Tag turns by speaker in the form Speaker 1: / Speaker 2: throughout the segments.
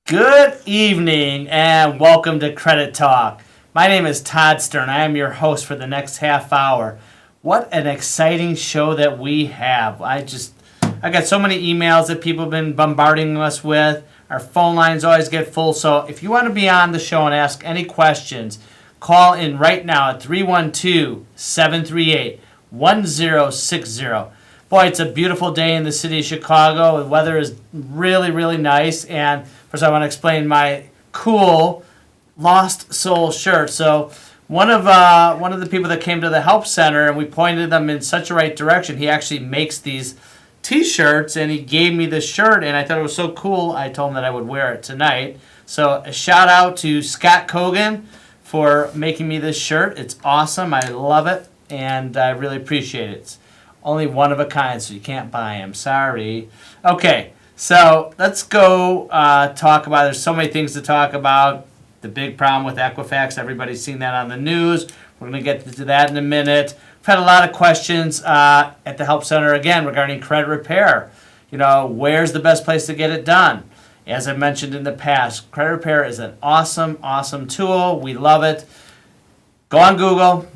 Speaker 1: Good evening and welcome to Credit Talk. My name is Todd Stern. I am your host for the next half hour. What an exciting show that we have. I got so many emails that people have been bombarding us with. Our phone lines always get full. So if you want to be on the show and ask any questions, call in right now at 312-738-1060. Boy, it's a beautiful day in the city of Chicago. The weather is really, really nice. And first, I want to explain my cool Lost Soul shirt. So one of the people that came to the help center, and we pointed them in such a right direction, he actually makes these T-shirts, and he gave me this shirt, and I thought it was so cool. I told him that I would wear it tonight. So a shout out to Scott Cogan for making me this shirt. It's awesome. I love it, and I really appreciate it. It's only one of a kind, so you can't buy them. Sorry. Okay, so let's go talk about. There's so many things to talk about. The big problem with Equifax. Everybody's seen that on the news. We're going to get to that in a minute. We've had a lot of questions at the Help Center, again, regarding credit repair. You know, where's the best place to get it done? As I mentioned in the past, credit repair is an awesome, awesome tool. We love it. Go on Google.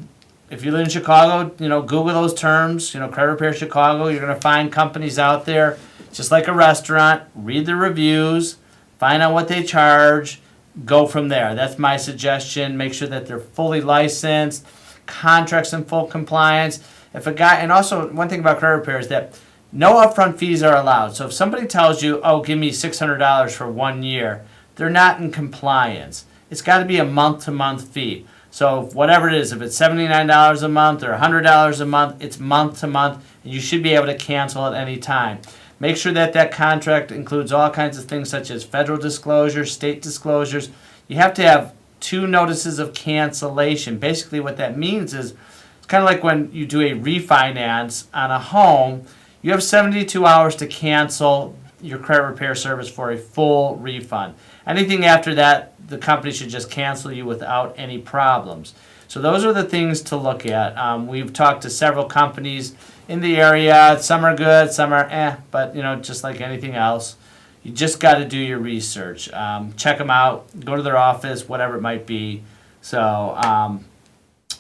Speaker 1: If you live in Chicago, Google those terms, credit repair Chicago. You're going to find companies out there, just like a restaurant. Read the reviews, find out what they charge, go from there. That's my suggestion. Make sure that they're fully licensed, contracts in full compliance. And also one thing about credit repair is that no upfront fees are allowed. So if somebody tells you, oh, give me $600 for 1 year, they're not in compliance. It's got to be a month-to-month fee. So whatever it is, if it's $79 a month or $100 a month, it's month to month, and you should be able to cancel at any time. Make sure that that contract includes all kinds of things such as federal disclosures, state disclosures. You have to have 2 notices of cancellation. Basically what that means is it's kind of like when you do a refinance on a home, you have 72 hours to cancel your credit repair service for a full refund. Anything after that, the company should just cancel you without any problems. So those are the things to look at. We've talked to several companies in the area. Some are good, some are but just like anything else, you just got to do your research. Check them out, go to their office, whatever it might be. So,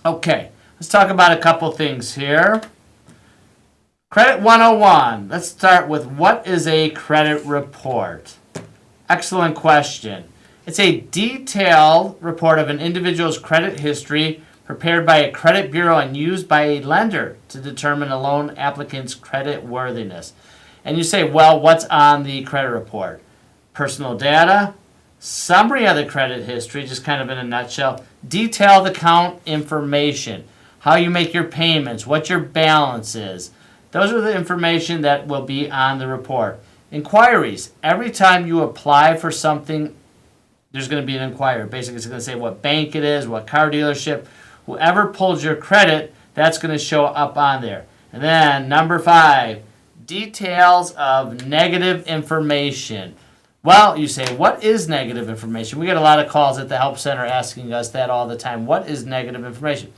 Speaker 1: okay, let's talk about a couple things here. Credit 101. Let's start with what is a credit report? Excellent question. It's a detailed report of an individual's credit history prepared by a credit bureau and used by a lender to determine a loan applicant's credit worthiness. And you say, well, what's on the credit report? Personal data, summary of the credit history, just kind of in a nutshell, detailed account information, how you make your payments, what your balance is. Those are the information that will be on the report. Inquiries. Every time you apply for something, there's going to be an inquiry. Basically, it's going to say what bank it is, what car dealership. Whoever pulls your credit, that's going to show up on there. And then number 5, details of negative information. Well, you say, what is negative information? We get a lot of calls at the Help Center asking us that all the time. What is negative information?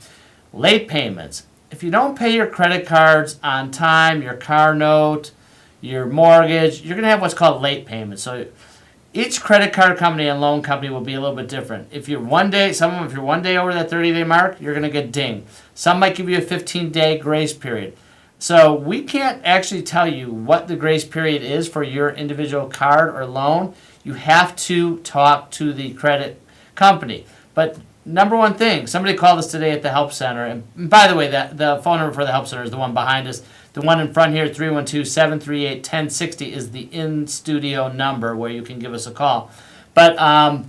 Speaker 1: Late payments. If you don't pay your credit cards on time, your car note, your mortgage, you're going to have what's called late payments. So each credit card company and loan company will be a little bit different. If you're one day over that 30-day mark, you're going to get dinged. Some might give you a 15-day grace period. So we can't actually tell you what the grace period is for your individual card or loan. You have to talk to the credit company. But number one thing, somebody called us today at the Help Center. And by the way, the phone number for the Help Center is the one behind us. The one in front here, 312-738-1060, is the in-studio number where you can give us a call. But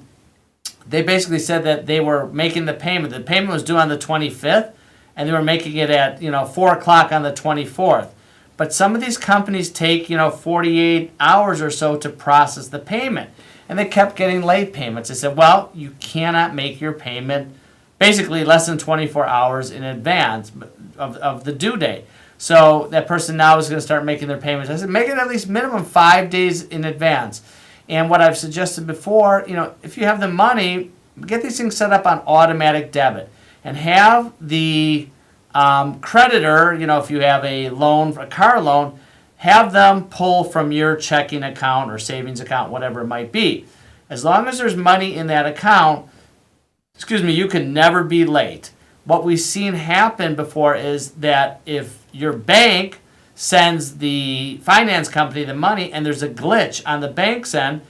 Speaker 1: they basically said that they were making the payment. The payment was due on the 25th, and they were making it at 4 o'clock on the 24th. But some of these companies take 48 hours or so to process the payment, and they kept getting late payments. They said, well, you cannot make your payment basically less than 24 hours in advance of the due date. So that person now is going to start making their payments. I said, make it at least minimum 5 days in advance. And what I've suggested before, if you have the money, get these things set up on automatic debit. And have the creditor, if you have a loan, a car loan, have them pull from your checking account or savings account, whatever it might be. As long as there's money in that account, you can never be late. What we've seen happen before is that if your bank sends the finance company the money and there's a glitch on the bank's end,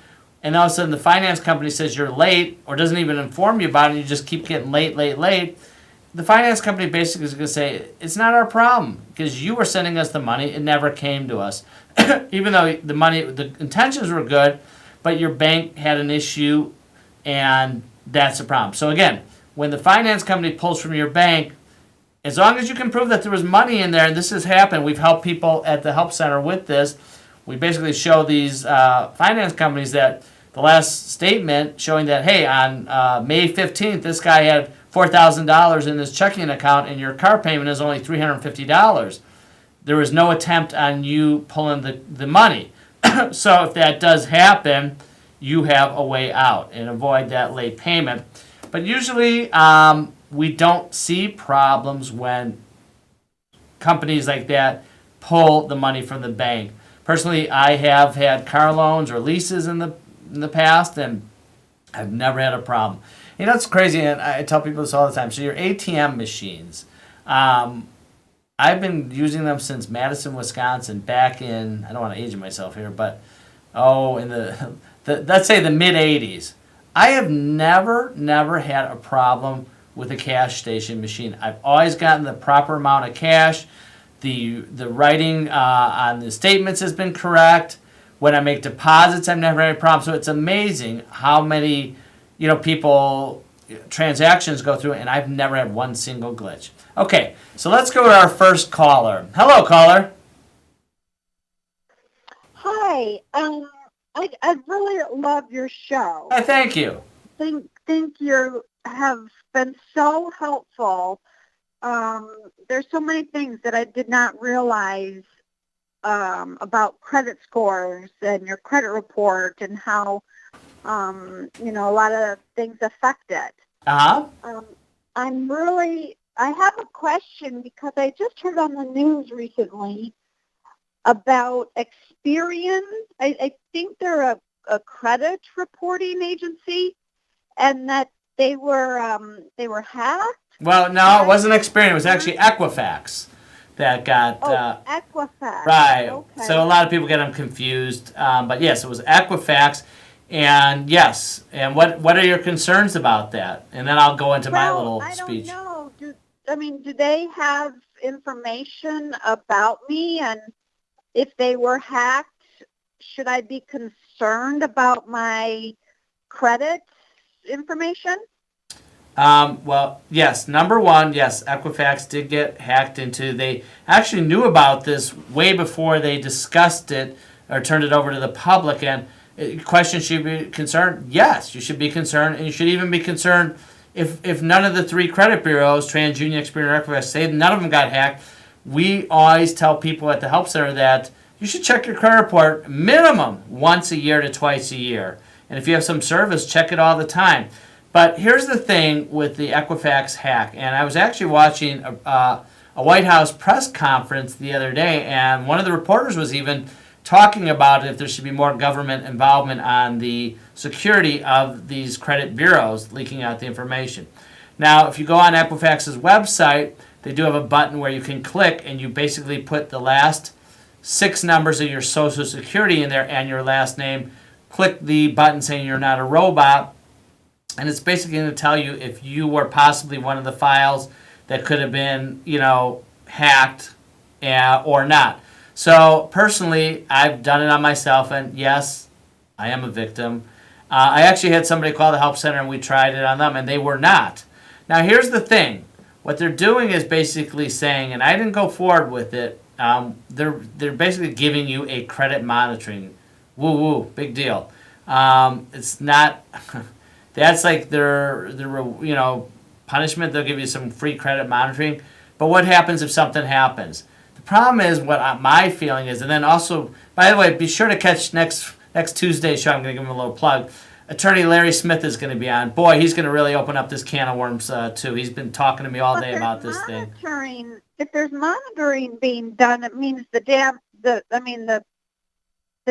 Speaker 1: and all of a sudden the finance company says you're late or doesn't even inform you about it, and you just keep getting late, the finance company basically is going to say, it's not our problem because you were sending us the money. It never came to us. Even though the intentions were good, but your bank had an issue, and that's the problem. So again, when the finance company pulls from your bank, as long as you can prove that there was money in there, and this has happened, we've helped people at the Help Center with this. We basically show these finance companies that the last statement showing that, hey, on May 15th, this guy had $4,000 in his checking account and your car payment is only $350. There was no attempt on you pulling the money. So if that does happen, you have a way out and avoid that late payment. But usually we don't see problems when companies like that pull the money from the bank. Personally, I have had car loans or leases in the past, and I've never had a problem. You know, it's crazy, and I tell people this all the time. So your ATM machines, I've been using them since Madison, Wisconsin, back in, I don't want to age myself here, but, in the let's say the mid-'80s. I have never had a problem with a cash station machine. I've always gotten the proper amount of cash. The writing on the statements has been correct. When I make deposits, I've never had a problem. So it's amazing how many, people, transactions go through, and I've never had one single glitch. Okay, so let's go to our first caller. Hello, caller.
Speaker 2: Hi. I really love your show.
Speaker 1: Hi, thank you.
Speaker 2: Think you have been so helpful. There's so many things that I did not realize about credit scores and your credit report and how a lot of things affect it. I have a question because I just heard on the news recently about Experian. I think they're a credit reporting agency, and that they were hacked.
Speaker 1: Well, no, it wasn't Experian. It was actually Equifax that got...
Speaker 2: Equifax.
Speaker 1: Right.
Speaker 2: Okay.
Speaker 1: So a lot of people get them confused. But yes, it was Equifax. And yes. And what are your concerns about that? And then I'll go into my little speech.
Speaker 2: I don't know. Do they have information about me? And if they were hacked, should I be concerned about my credit information?
Speaker 1: Well, yes. Number one, yes, Equifax did get hacked into. They actually knew about this way before they discussed it or turned it over to the public. And question, should you be concerned? Yes, you should be concerned. And you should even be concerned if none of the three credit bureaus, TransUnion, Experian, Equifax, say none of them got hacked. We always tell people at the Help Center that you should check your credit report minimum once a year to twice a year. And if you have some service, check it all the time. But here's the thing with the Equifax hack. And I was actually watching a White House press conference the other day, and one of the reporters was even talking about if there should be more government involvement on the security of these credit bureaus leaking out the information. Now, if you go on Equifax's website, they do have a button where you can click, and you basically put the last 6 numbers of your Social Security in there and your last name. Click the button saying you're not a robot, and it's basically going to tell you if you were possibly one of the files that could have been, hacked or not. So personally, I've done it on myself, and yes, I am a victim. I actually had somebody call the Help Center, and we tried it on them, and they were not. Now, here's the thing. What they're doing is basically saying, and I didn't go forward with it, they're basically giving you a credit monitoring. Woo-woo, big deal. It's not... That's like their punishment. They'll give you some free credit monitoring. But what happens if something happens? The problem is what my feeling is, and then also, by the way, be sure to catch next Tuesday's show. I'm going to give him a little plug. Attorney Larry Smith is going to be on. Boy, he's going to really open up this can of worms too. He's been talking to me all day about this thing.
Speaker 2: If there's monitoring being done, it means the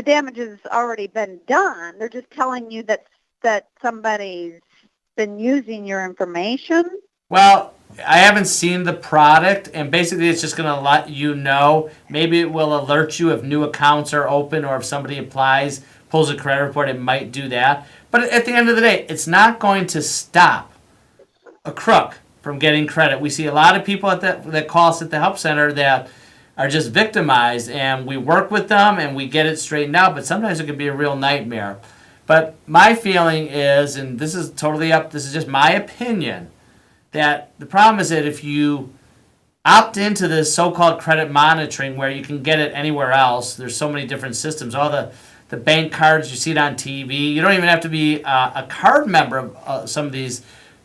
Speaker 2: damage has already been done. They're just telling you that that somebody's been using your information?
Speaker 1: Well, I haven't seen the product, and basically it's just going to let you know. Maybe it will alert you if new accounts are open or if somebody applies, pulls a credit report, it might do that. But at the end of the day, it's not going to stop a crook from getting credit. We see a lot of people that call us at the help center that are just victimized, and we work with them and we get it straightened out, but sometimes it can be a real nightmare. But my feeling is, and this is totally up, this is just my opinion, that the problem is that if you opt into this so-called credit monitoring where you can get it anywhere else, there's so many different systems, all the bank cards, you see it on TV. You don't even have to be a card member of some of these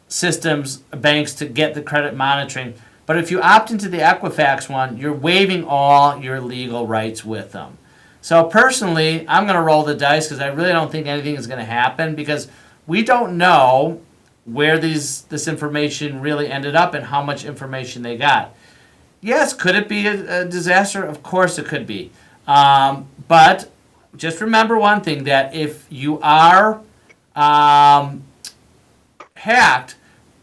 Speaker 1: systems, banks, to get the credit monitoring. But if you opt into the Equifax one, you're waiving all your legal rights with them. So personally, I'm going to roll the dice because I really don't think anything is going to happen because we don't know where this information really ended up and how much information they got. Yes, could it be a disaster? Of course it could be. But just remember one thing, that if you are hacked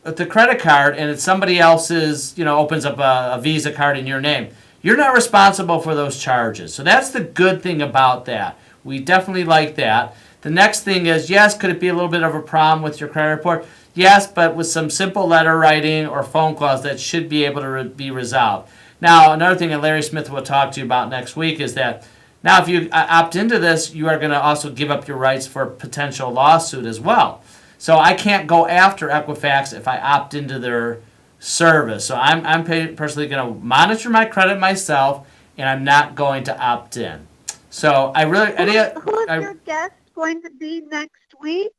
Speaker 1: with the credit card and it's somebody else's, opens up a Visa card in your name, you're not responsible for those charges. So that's the good thing about that. We definitely like that. The next thing is, yes, could it be a little bit of a problem with your credit report? Yes, but with some simple letter writing or phone calls, that should be able to be resolved. Now, another thing that Larry Smith will talk to you about next week is that now if you opt into this, you are going to also give up your rights for a potential lawsuit as well. So I can't go after Equifax if I opt into their service. So I'm personally going to monitor my credit myself, and I'm not going to opt in. So I really...
Speaker 2: Who is your guest going to be next week?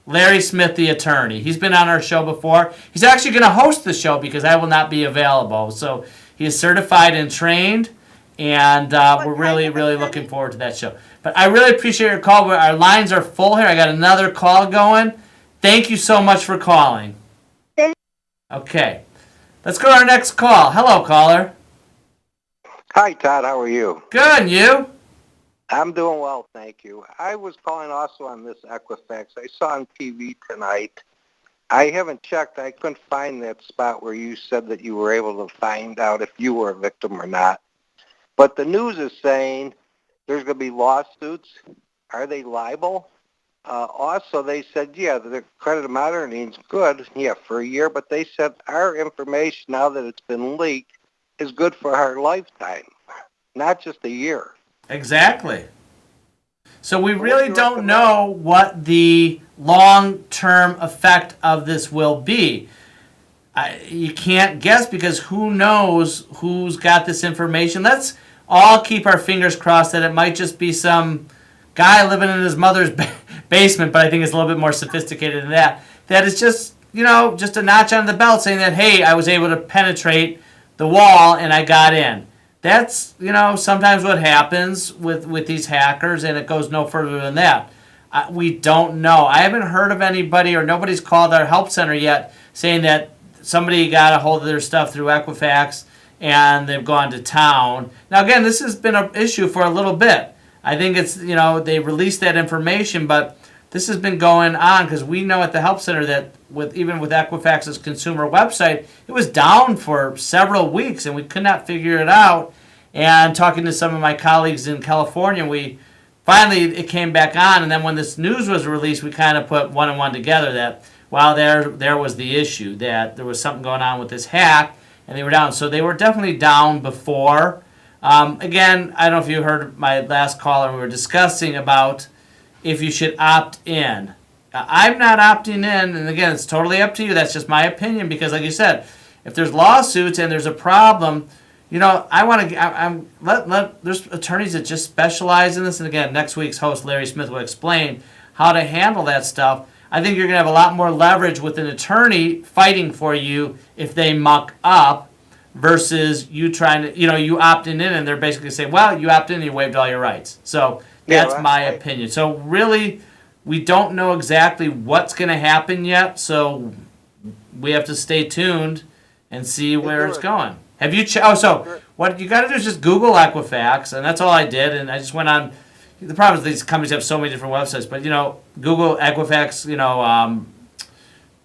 Speaker 1: Larry Smith, the attorney. He's been on our show before. He's actually going to host the show because I will not be available. So he is certified and trained, and we're really, really looking forward to that show. But I really appreciate your call. Our lines are full here. I got another call going. Thank you so much for calling. Okay. Let's go to our next call. Hello, caller.
Speaker 3: Hi, Todd. How are you?
Speaker 1: Good, and you?
Speaker 3: I'm doing well, thank you. I was calling also on this Equifax. I saw on TV tonight. I haven't checked. I couldn't find that spot where you said that you were able to find out if you were a victim or not. But the news is saying there's going to be lawsuits. Are they liable? Also, they said, yeah, the credit monitoring is good, for a year. But they said our information, now that it's been leaked, is good for our lifetime, not just a year.
Speaker 1: Exactly. So we really don't know what the long-term effect of this will be. You can't guess because who knows who's got this information. Let's all keep our fingers crossed that it might just be some guy living in his mother's basement, but I think it's a little bit more sophisticated than that. That is just, just a notch on the belt saying that, hey, I was able to penetrate the wall and I got in. That's, sometimes what happens with these hackers, and it goes no further than that. We don't know. I haven't heard of anybody, or nobody's called our help center yet saying that somebody got a hold of their stuff through Equifax and they've gone to town. Now, again, this has been an issue for a little bit. I think it's, they released that information, but this has been going on because we know at the help center that even with Equifax's consumer website, it was down for several weeks and we could not figure it out. And talking to some of my colleagues in California, it came back on. And then when this news was released, we kind of put one and one together that, wow, there was the issue, that there was something going on with this hack and they were down. So they were definitely down before. Again, I don't know if you heard my last call, and we were discussing about if you should opt in. I'm not opting in, and again, it's totally up to you. That's just my opinion because, like you said, if there's lawsuits and there's a problem, I want to. There's attorneys that just specialize in this, and again, next week's host Larry Smith will explain how to handle that stuff. I think you're going to have a lot more leverage with an attorney fighting for you if they muck up versus you trying to, you opting in and they're basically saying, well, you opted in, you waived all your rights. So that's my opinion. So really, we don't know exactly what's going to happen yet. So we have to stay tuned and see where it's going. Have you? So what you got to do is just Google Equifax, and that's all I did. And I just went on, the problem is these companies have so many different websites, but Google Equifax,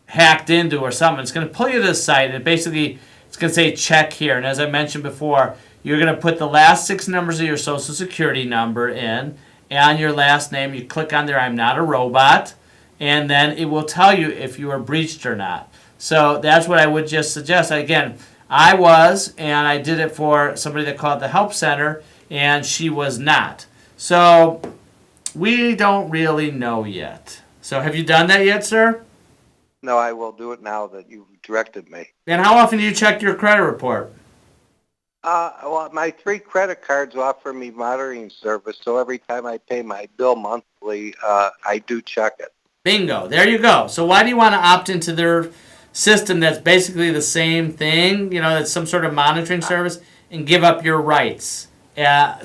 Speaker 1: hacked into or something. It's going to pull you to the site, and basically it's going to say check here. And as I mentioned before, you're going to put the last 6 numbers of your social security number in and your last name. You click on there, I'm not a robot, and then it will tell you if you are breached or not. So that's what I would just suggest. Again, I was, and I did it for somebody that called the help center, and she was not. So we don't really know yet. So have you done that yet, sir?
Speaker 3: No, I will do it now that you've directed me.
Speaker 1: And how often do you check your credit report?
Speaker 3: Well, my 3 credit cards offer me monitoring service, so every time I pay my bill monthly, I do check it.
Speaker 1: Bingo. There you go. So why do you want to opt into their system that's basically the same thing, that's some sort of monitoring service, and give up your rights? Again,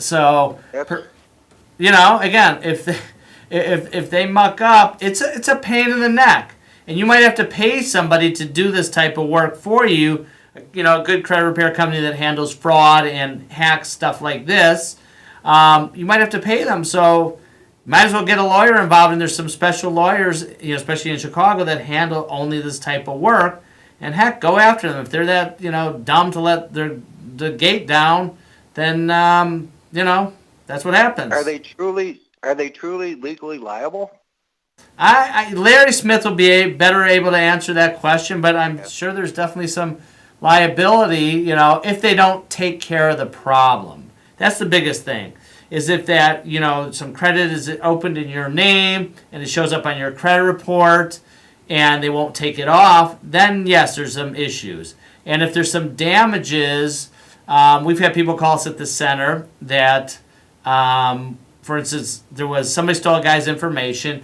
Speaker 1: if they muck up, it's a pain in the neck. And you might have to pay somebody to do this type of work for you, a good credit repair company that handles fraud and hacks stuff like this. You might have to pay them, so you might as well get a lawyer involved, and there's some special lawyers, especially in Chicago, that handle only this type of work. And heck, go after them. If they're that, dumb to let the gate down, then, that's what happens.
Speaker 3: Are they truly legally liable?
Speaker 1: Larry Smith will be better able to answer that question, but I'm sure there's definitely some liability, if they don't take care of the problem. That's the biggest thing, is if that, some credit is opened in your name and it shows up on your credit report and they won't take it off, then yes, there's some issues. And if there's some damages, we've had people call us at the center that, for instance, there was somebody stole a guy's information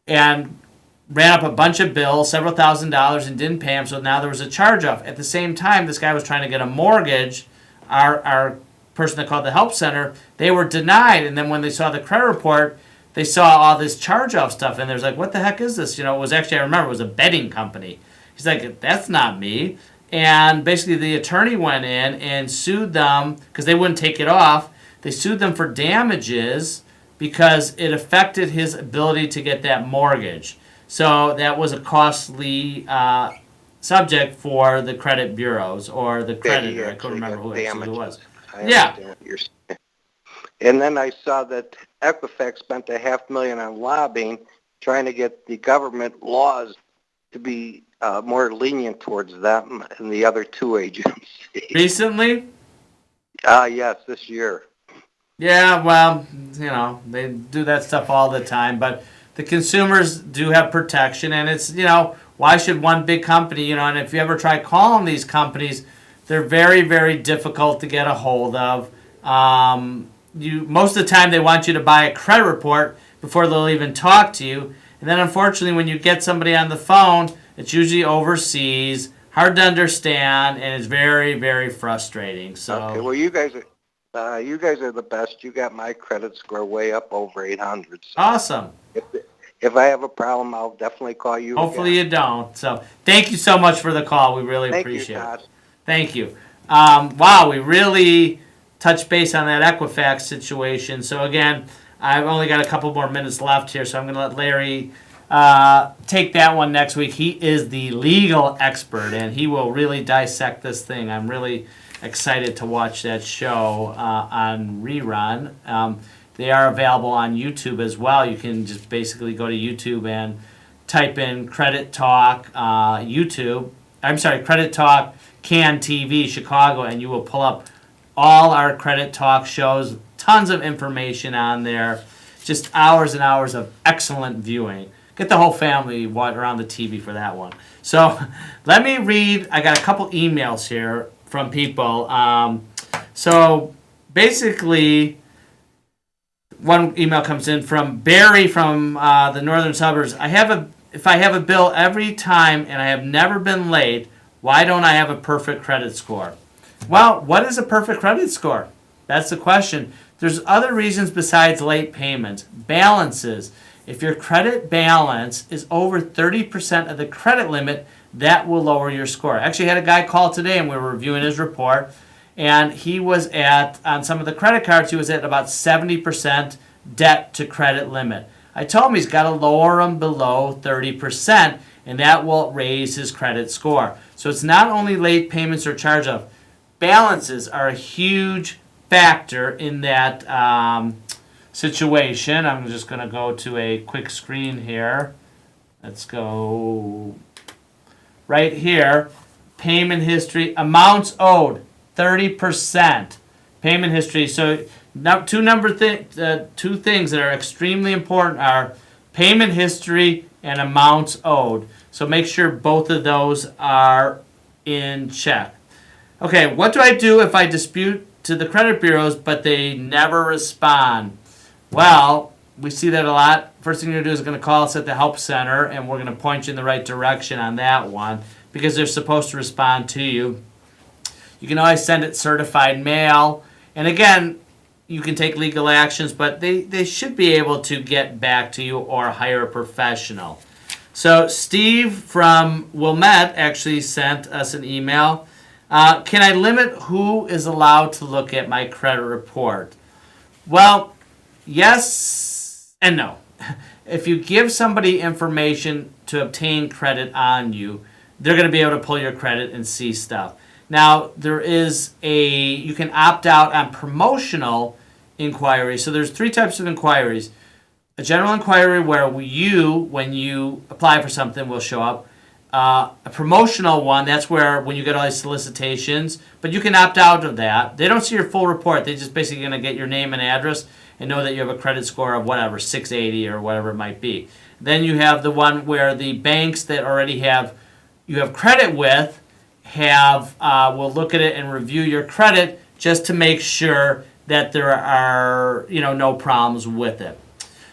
Speaker 1: and ran up a bunch of bills, several $1,000s, and didn't pay him, so now there was a charge-off. At the same time, this guy was trying to get a mortgage. Our person that called the help center, they were denied, and then when they saw the credit report, they saw all this charge-off stuff, and they was like, what the heck is this? It was actually, I remember, it was a betting company. He's like, that's not me. And basically the attorney went in and sued them because they wouldn't take it off. They sued them for damages because it affected his ability to get that mortgage. So that was a costly subject for the credit bureaus or the creditor. I couldn't remember who it was.
Speaker 3: I understand what you're saying. And then I saw that Equifax spent $500,000 on lobbying, trying to get the government laws to be more lenient towards them and the other 2 agencies.
Speaker 1: Recently?
Speaker 3: Yes, this year.
Speaker 1: Yeah, well, they do that stuff all the time, but the consumers do have protection, and it's, why should one big company, and if you ever try calling these companies, they're very, very difficult to get a hold of. Most of the time they want you to buy a credit report before they'll even talk to you, and then unfortunately when you get somebody on the phone, it's usually overseas, hard to understand, and it's very, very frustrating. So.
Speaker 3: Okay, well, you guys are the best. You got my credit score way up over 800. So
Speaker 1: awesome.
Speaker 3: If I have a problem, I'll definitely call you.
Speaker 1: Hopefully you don't. So thank you so much for the call. We really appreciate it. Thank you. Wow, we really touched base on that Equifax situation. So again, I've only got a couple more minutes left here, so I'm going to let Larry take that one next week. He is the legal expert, and he will really dissect this thing. I'm really excited to watch that show on rerun. They are available on YouTube as well. You can just basically go to YouTube and type in Credit Talk Credit Talk Can TV Chicago, and you will pull up all our Credit Talk shows. Tons of information on there. Just hours and hours of excellent viewing. Get the whole family around the TV for that one. So let me read. I got a couple emails here from people. So basically, one email comes in from Barry from the northern suburbs. If I have a bill every time and I have never been late, why don't I have a perfect credit score? Well, what is a perfect credit score? That's the question. There's other reasons besides late payments. Balances. If your credit balance is over 30% of the credit limit, that will lower your score. I actually had a guy call today and we were reviewing his report, and he was on some of the credit cards, he was at about 70% debt to credit limit. I told him he's got to lower them below 30%, and that will raise his credit score. So it's not only late payments or charge-off. Balances are a huge factor in that situation. I'm just going to go to a quick screen here. Let's go right here. Payment history, amounts owed, 30%. Payment history. So two things that are extremely important are payment history and amounts owed. So make sure both of those are in check. Okay, what do I do if I dispute to the credit bureaus but they never respond? Well, we see that a lot. First thing you're going to do is going to call us at the help center, and we're going to point you in the right direction on that one because they're supposed to respond to you. You can always send it certified mail. And again, you can take legal actions, but they should be able to get back to you or hire a professional. So Steve from Wilmette actually sent us an email. Can I limit who is allowed to look at my credit report? Well, yes and no. If you give somebody information to obtain credit on you, they're going to be able to pull your credit and see stuff. Now, you can opt out on promotional inquiries. So there's three types of inquiries. A general inquiry where when you apply for something, will show up. A promotional one, that's where when you get all these solicitations, but you can opt out of that. They don't see your full report. They're just basically going to get your name and address and know that you have a credit score of whatever, 680 or whatever it might be. Then you have the one where the banks that already you have credit with will look at it and review your credit just to make sure that there are no problems with it.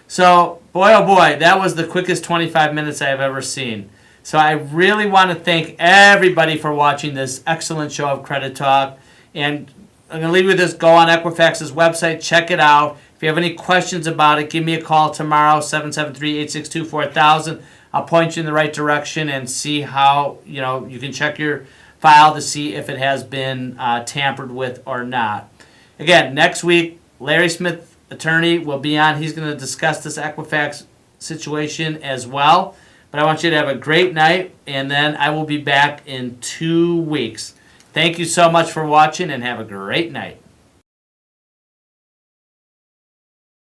Speaker 1: So boy oh boy, that was the quickest 25 minutes I have ever seen. So I really want to thank everybody for watching this excellent show of Credit Talk. And I'm going to leave you with this. Go on Equifax's website, check it out. If you have any questions about it, give me a call tomorrow, 773-862-4000. I'll point you in the right direction and see how you can check your file to see if it has been tampered with or not. Again, next week, Larry Smith, attorney, will be on. He's going to discuss this Equifax situation as well. But I want you to have a great night, and then I will be back in 2 weeks. Thank you so much for watching, and have a great night.